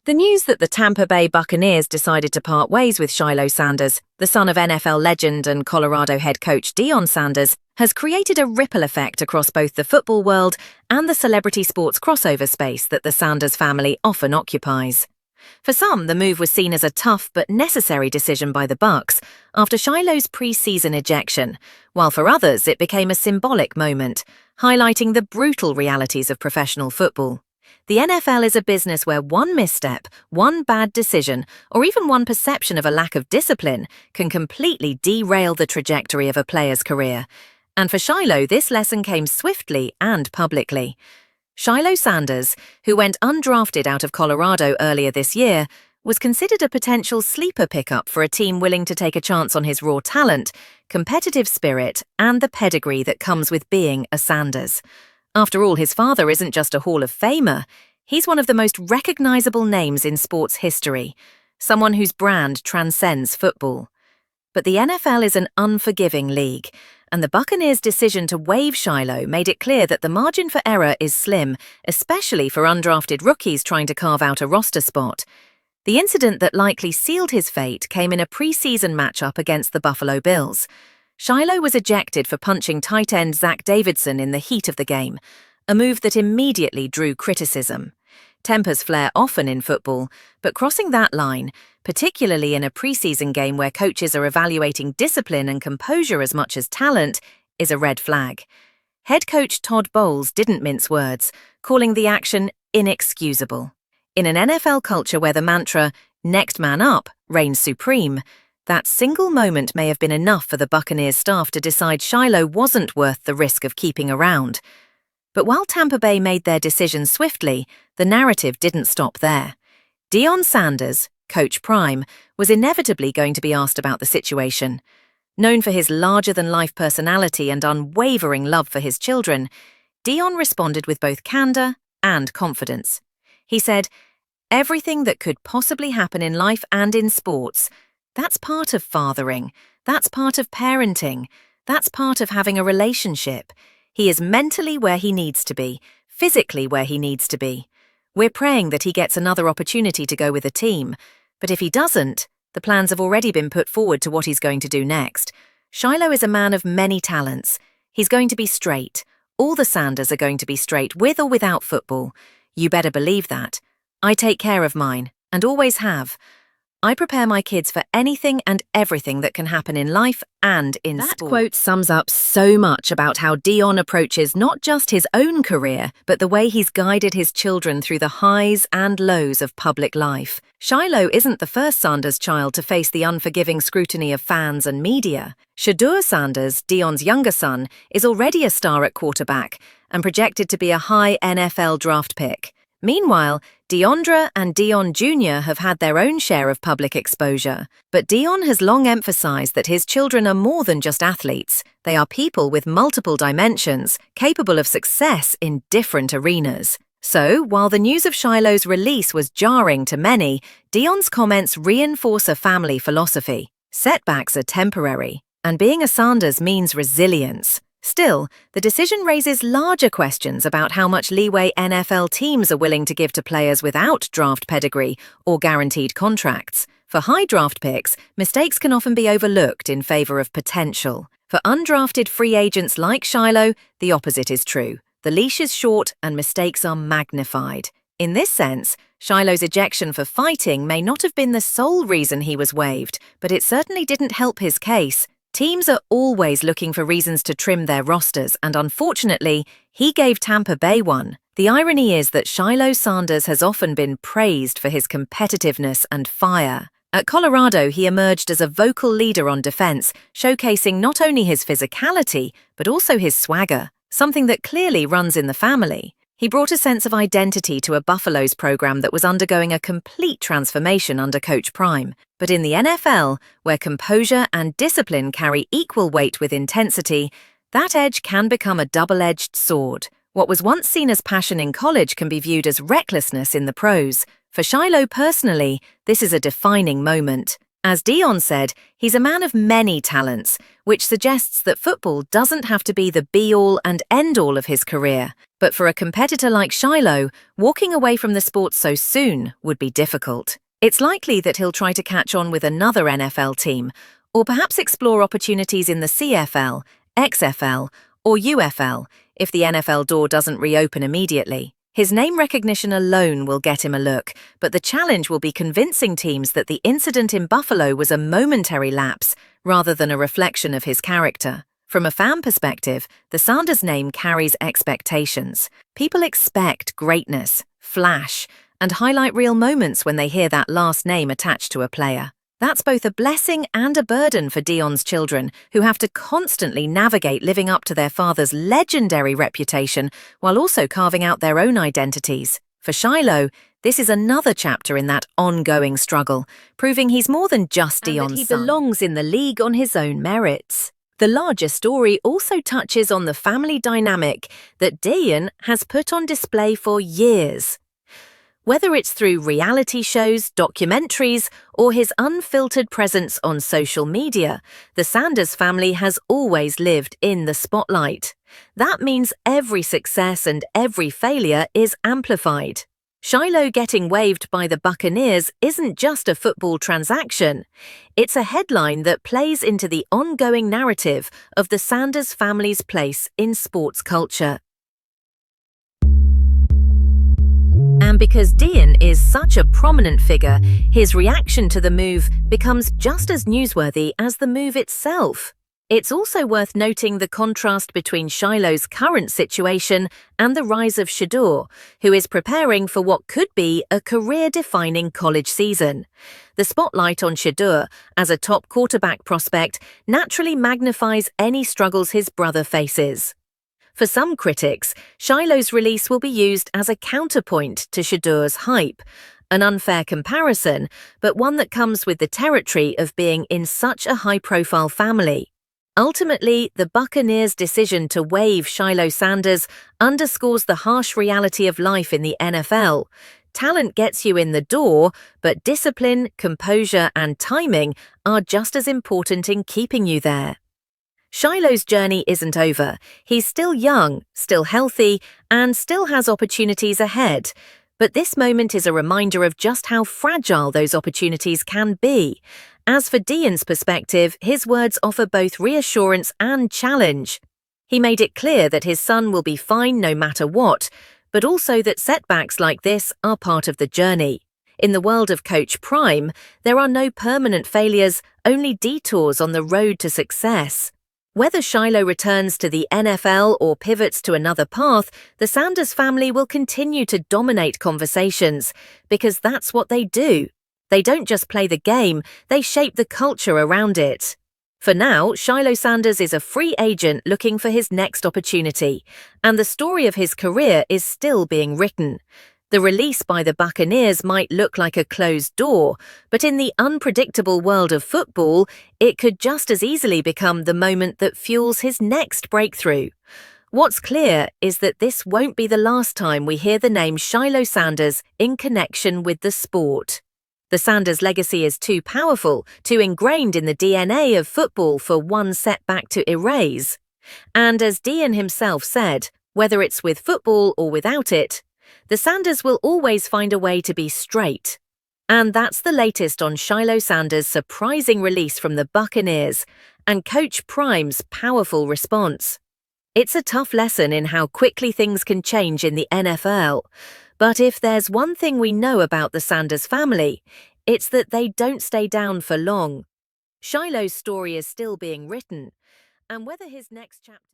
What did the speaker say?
The news that the Tampa Bay Buccaneers decided to part ways with Shiloh Sanders, the son of NFL legend and Colorado head coach Deion Sanders, has created a ripple effect across both the football world and the celebrity sports crossover space that the Sanders family often occupies. For some, the move was seen as a tough but necessary decision by the Bucs after Shiloh's preseason ejection, while for others it became a symbolic moment, highlighting the brutal realities of professional football. The NFL is a business where one misstep, one bad decision, or even one perception of a lack of discipline can completely derail the trajectory of a player's career. And for Shilo, this lesson came swiftly and publicly. Shiloh Sanders, who went undrafted out of Colorado earlier this year, was considered a potential sleeper pickup for a team willing to take a chance on his raw talent, competitive spirit, and the pedigree that comes with being a Sanders. After all, his father isn't just a Hall of Famer, he's one of the most recognizable names in sports history, someone whose brand transcends football. But the NFL is an unforgiving league, and the Buccaneers' decision to waive Shilo made it clear that the margin for error is slim, especially for undrafted rookies trying to carve out a roster spot. The incident that likely sealed his fate came in a preseason matchup against the Buffalo Bills. Shilo was ejected for punching tight end Zach Davidson in the heat of the game, a move that immediately drew criticism. Tempers flare often in football, but crossing that line, particularly in a preseason game where coaches are evaluating discipline and composure as much as talent, is a red flag. Head coach Todd Bowles didn't mince words, calling the action inexcusable. In an NFL culture where the mantra, "next man up," reigns supreme, that single moment may have been enough for the Buccaneers staff to decide Shilo wasn't worth the risk of keeping around. But while Tampa Bay made their decision swiftly, the narrative didn't stop there. Deion Sanders, Coach Prime, was inevitably going to be asked about the situation. Known for his larger-than-life personality and unwavering love for his children, Deion responded with both candor and confidence. He said, "Everything that could possibly happen in life and in sports, that's part of fathering, that's part of parenting, that's part of having a relationship. He is mentally where he needs to be, physically where he needs to be. We're praying that he gets another opportunity to go with a team, but if he doesn't, the plans have already been put forward to what he's going to do next. Shilo is a man of many talents. He's going to be straight. All the Sanders are going to be straight, with or without football. You better believe that. I take care of mine, and always have. I prepare my kids for anything and everything that can happen in life and in sport." That quote sums up so much about how Deion approaches not just his own career, but the way he's guided his children through the highs and lows of public life. Shilo isn't the first Sanders child to face the unforgiving scrutiny of fans and media. Shedeur Sanders, Deion's younger son, is already a star at quarterback and projected to be a high NFL draft pick. Meanwhile, Deondra and Deion Jr. have had their own share of public exposure, but Deion has long emphasized that his children are more than just athletes. They are people with multiple dimensions, capable of success in different arenas. So, while the news of Shiloh's release was jarring to many, Deion's comments reinforce a family philosophy. Setbacks are temporary, and being a Sanders means resilience. Still, the decision raises larger questions about how much leeway NFL teams are willing to give to players without draft pedigree or guaranteed contracts. For high draft picks, mistakes can often be overlooked in favor of potential. For undrafted free agents like Shilo, the opposite is true. The leash is short and mistakes are magnified. In this sense, Shiloh's ejection for fighting may not have been the sole reason he was waived, but it certainly didn't help his case. Teams are always looking for reasons to trim their rosters, and unfortunately, he gave Tampa Bay one. The irony is that Shiloh Sanders has often been praised for his competitiveness and fire. At Colorado, he emerged as a vocal leader on defense, showcasing not only his physicality, but also his swagger, something that clearly runs in the family. He brought a sense of identity to a Buffalo's program that was undergoing a complete transformation under Coach Prime. But in the NFL, where composure and discipline carry equal weight with intensity, that edge can become a double-edged sword. What was once seen as passion in college can be viewed as recklessness in the pros. For Shilo personally, this is a defining moment. As Deion said, he's a man of many talents, which suggests that football doesn't have to be the be-all and end-all of his career. But for a competitor like Shilo, walking away from the sport so soon would be difficult. It's likely that he'll try to catch on with another NFL team, or perhaps explore opportunities in the CFL, XFL, or UFL if the NFL door doesn't reopen immediately. His name recognition alone will get him a look, but the challenge will be convincing teams that the incident in Buffalo was a momentary lapse rather than a reflection of his character. From a fan perspective, the Sanders name carries expectations. People expect greatness, flash, and highlight real moments when they hear that last name attached to a player. That's both a blessing and a burden for Deion's children, who have to constantly navigate living up to their father's legendary reputation while also carving out their own identities. For Shilo, this is another chapter in that ongoing struggle, proving he's more than just Deion's son. And that he belongs in the league on his own merits. The larger story also touches on the family dynamic that Deion has put on display for years. Whether it's through reality shows, documentaries, or his unfiltered presence on social media, the Sanders family has always lived in the spotlight. That means every success and every failure is amplified. Shilo getting waived by the Buccaneers isn't just a football transaction. It's a headline that plays into the ongoing narrative of the Sanders family's place in sports culture. And because Deion is such a prominent figure, his reaction to the move becomes just as newsworthy as the move itself. It's also worth noting the contrast between Shiloh's current situation and the rise of Shedeur, who is preparing for what could be a career-defining college season. The spotlight on Shedeur as a top quarterback prospect naturally magnifies any struggles his brother faces. For some critics, Shiloh's release will be used as a counterpoint to Shedeur's hype, an unfair comparison, but one that comes with the territory of being in such a high-profile family. Ultimately, the Buccaneers' decision to waive Shiloh Sanders underscores the harsh reality of life in the NFL. Talent gets you in the door, but discipline, composure, and timing are just as important in keeping you there. Shiloh's journey isn't over. He's still young, still healthy, and still has opportunities ahead. But this moment is a reminder of just how fragile those opportunities can be. As for Deion's perspective, his words offer both reassurance and challenge. He made it clear that his son will be fine no matter what, but also that setbacks like this are part of the journey. In the world of Coach Prime, there are no permanent failures, only detours on the road to success. Whether Shilo returns to the NFL or pivots to another path, the Sanders family will continue to dominate conversations, because that's what they do. They don't just play the game, they shape the culture around it. For now, Shiloh Sanders is a free agent looking for his next opportunity, and the story of his career is still being written. The release by the Buccaneers might look like a closed door, but in the unpredictable world of football, it could just as easily become the moment that fuels his next breakthrough. What's clear is that this won't be the last time we hear the name Shiloh Sanders in connection with the sport. The Sanders legacy is too powerful, too ingrained in the DNA of football for one setback to erase. And as Deion himself said, whether it's with football or without it, the Sanders will always find a way to be straight. And that's the latest on Shiloh Sanders' surprising release from the Buccaneers and Coach Prime's powerful response. It's a tough lesson in how quickly things can change in the NFL. But if there's one thing we know about the Sanders family, it's that they don't stay down for long. Shiloh's story is still being written, and whether his next chapter